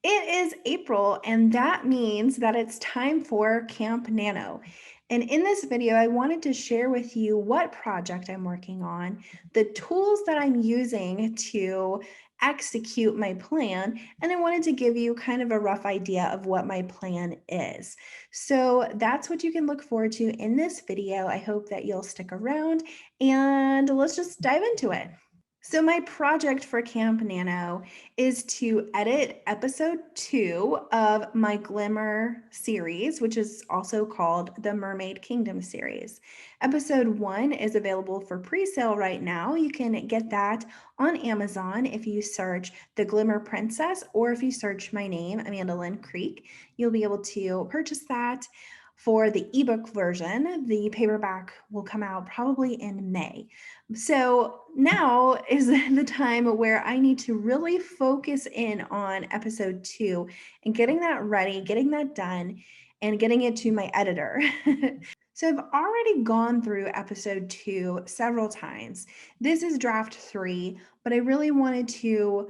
It is April, and that means that it's time for Camp Nano. And in this video, I wanted to share with you what project I'm working on, the tools that I'm using to execute my plan, and I wanted to give you kind of a rough idea of what my plan is. So that's what you can look forward to in this video. I hope that you'll stick around, and let's just dive into it. So my project for Camp Nano is to edit episode 2 of my Glimmer series, which is also called the Mermaid Kingdom series. Episode 1 is available for pre-sale right now. You can get that on Amazon if you search The Glimmer Princess, or if you search my name, Amanda Lynn Creek, you'll be able to purchase that. For the ebook version, the paperback will come out probably in May. So now is the time where I need to really focus in on episode 2 and getting that ready, getting that done, and getting it to my editor. So I've already gone through episode 2 several times. This is draft 3, but I really wanted to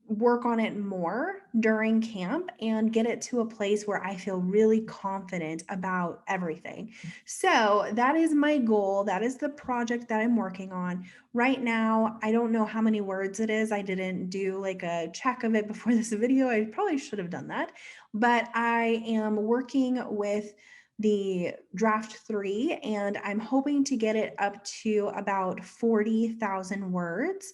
work on it more during camp and get it to a place where I feel really confident about everything. So that is my goal. That is the project that I'm working on. Right now, I don't know how many words it is. I didn't do like a check of it before this video. I probably should have done that. But I am working with the draft 3, and I'm hoping to get it up to about 40,000 words,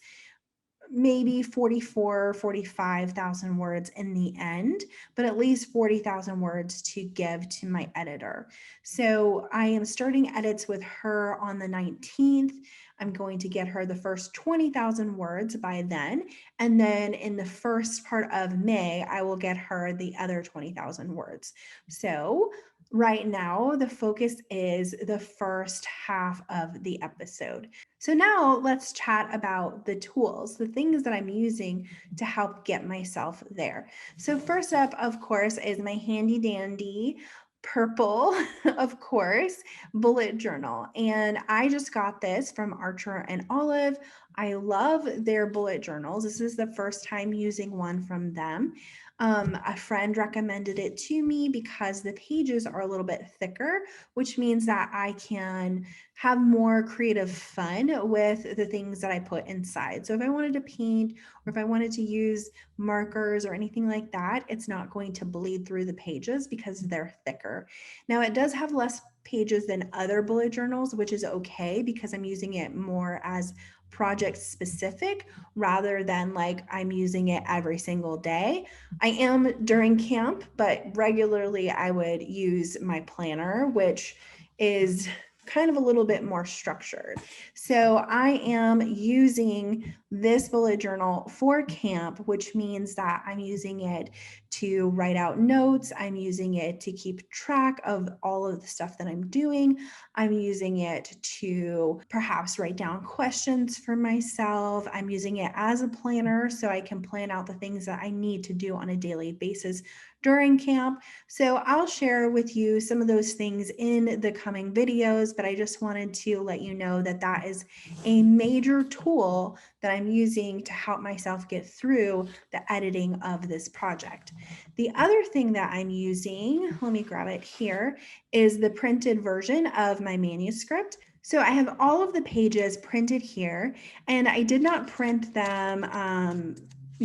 maybe 45,000 words in the end, but at least 40,000 words to give to my editor. So I am starting edits with her on the 19th. I'm going to get her the first 20,000 words by then. And then in the first part of May, I will get her the other 20,000 words. So right now, the focus is the first half of the episode. So now let's chat about the tools, the things that I'm using to help get myself there. So first up, of course, is my handy dandy purple, of course, bullet journal. And I just got this from Archer and Olive. I love their bullet journals. This is the first time using one from them. A friend recommended it to me because the pages are a little bit thicker, which means that I can have more creative fun with the things that I put inside. So if I wanted to paint, or if I wanted to use markers or anything like that, it's not going to bleed through the pages because they're thicker. Now it does have less pages than other bullet journals, which is okay because I'm using it more as project specific rather than like I'm using it every single day. I am during camp, but regularly I would use my planner, which is kind of a little bit more structured. So I am using this bullet journal for camp, which means that I'm using it to write out notes. I'm using it to keep track of all of the stuff that I'm doing. I'm using it to perhaps write down questions for myself. I'm using it as a planner so I can plan out the things that I need to do on a daily basis during camp. So I'll share with you some of those things in the coming videos, but I just wanted to let you know that that is a major tool that I'm using to help myself get through the editing of this project. The other thing that I'm using, let me grab it here, is the printed version of my manuscript. So I have all of the pages printed here, and I did not print them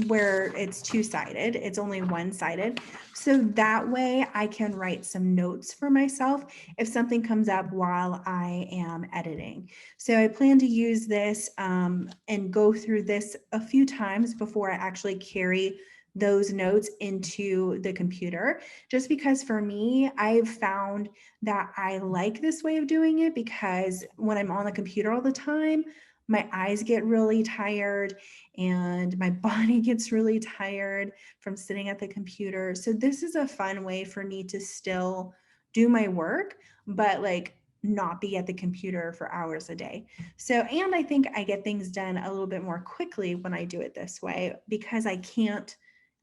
where it's two-sided, it's only one-sided. So that way I can write some notes for myself if something comes up while I am editing. So I plan to use this and go through this a few times before I actually carry those notes into the computer, just because for me, I've found that I like this way of doing it because when I'm on the computer all the time, my eyes get really tired and my body gets really tired from sitting at the computer. So this is a fun way for me to still do my work, but like not be at the computer for hours a day. So, and I think I get things done a little bit more quickly when I do it this way because I can't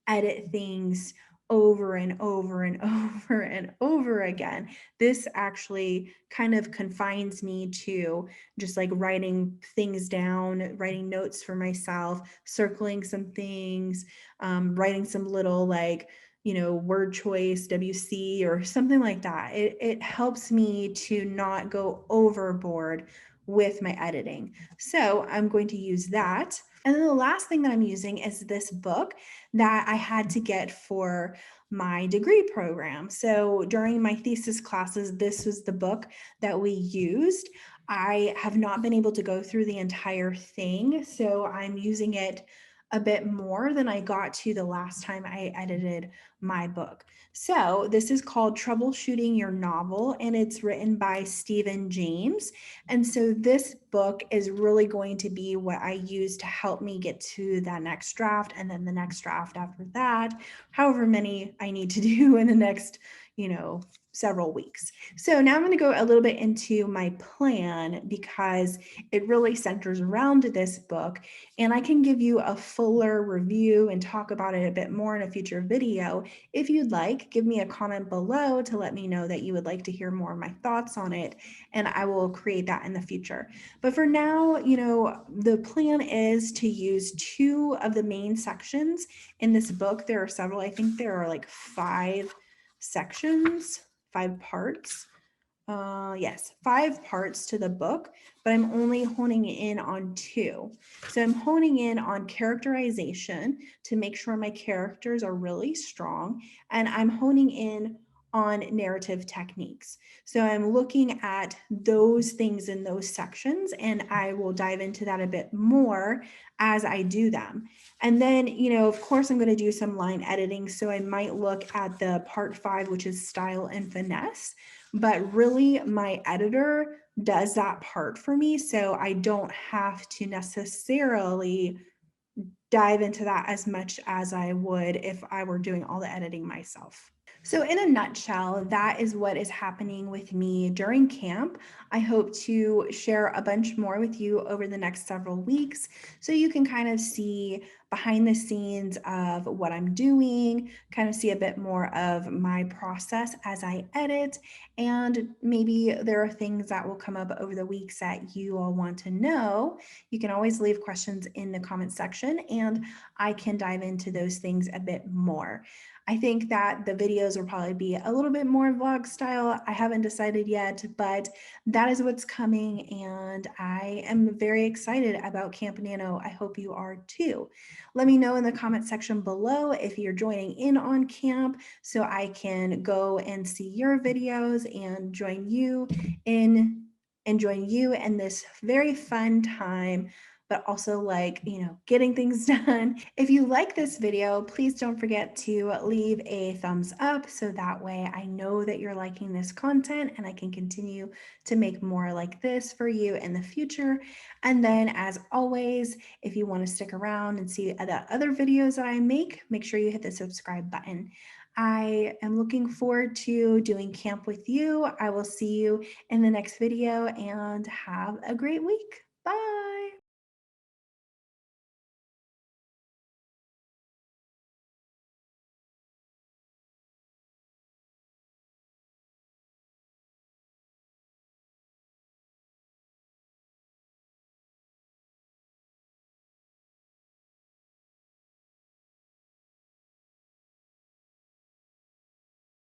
edit things over and over and over and over again. This actually kind of confines me to just like writing things down, writing notes for myself, circling some things, writing some little like, word choice, WC or something like that. It helps me to not go overboard with my editing. So I'm going to use that. And then the last thing that I'm using is this book that I had to get for my degree program. So during my thesis classes, this was the book that we used. I have not been able to go through the entire thing, so I'm using it a bit more than I got to the last time I edited my book. So this is called Troubleshooting Your Novel, and it's written by Stephen James. And so this book is really going to be what I use to help me get to that next draft, and then the next draft after that, however many I need to do in the next, several weeks. So now I'm going to go a little bit into my plan because it really centers around this book, and I can give you a fuller review and talk about it a bit more in a future video. If you'd like, give me a comment below to let me know that you would like to hear more of my thoughts on it, and I will create that in the future. But for now, the plan is to use 2 of the main sections in this book. There are several, I think there are like 5 sections, 5 parts. Yes, 5 parts to the book, but I'm only honing in on 2. So I'm honing in on characterization to make sure my characters are really strong, and I'm honing in on narrative techniques. So I'm looking at those things in those sections, and I will dive into that a bit more as I do them. And then, of course, I'm going to do some line editing. So I might look at the part 5, which is style and finesse, but really my editor does that part for me. So I don't have to necessarily dive into that as much as I would if I were doing all the editing myself. So in a nutshell, that is what is happening with me during camp. I hope to share a bunch more with you over the next several weeks so you can kind of see behind the scenes of what I'm doing, kind of see a bit more of my process as I edit, and maybe there are things that will come up over the weeks that you all want to know. You can always leave questions in the comment section and I can dive into those things a bit more. I think that the videos will probably be a little bit more vlog style. I haven't decided yet, but that is what's coming, and I am very excited about Camp Nano. I hope you are too. Let me know in the comment section below if you're joining in on camp so I can go and see your videos and join you in this very fun time, but also like, getting things done. If you like this video, please don't forget to leave a thumbs up so that way I know that you're liking this content and I can continue to make more like this for you in the future. And then as always, if you want to stick around and see the other videos that I make sure you hit the subscribe button. I am looking forward to doing camp with you. I will see you in the next video and have a great week. Bye.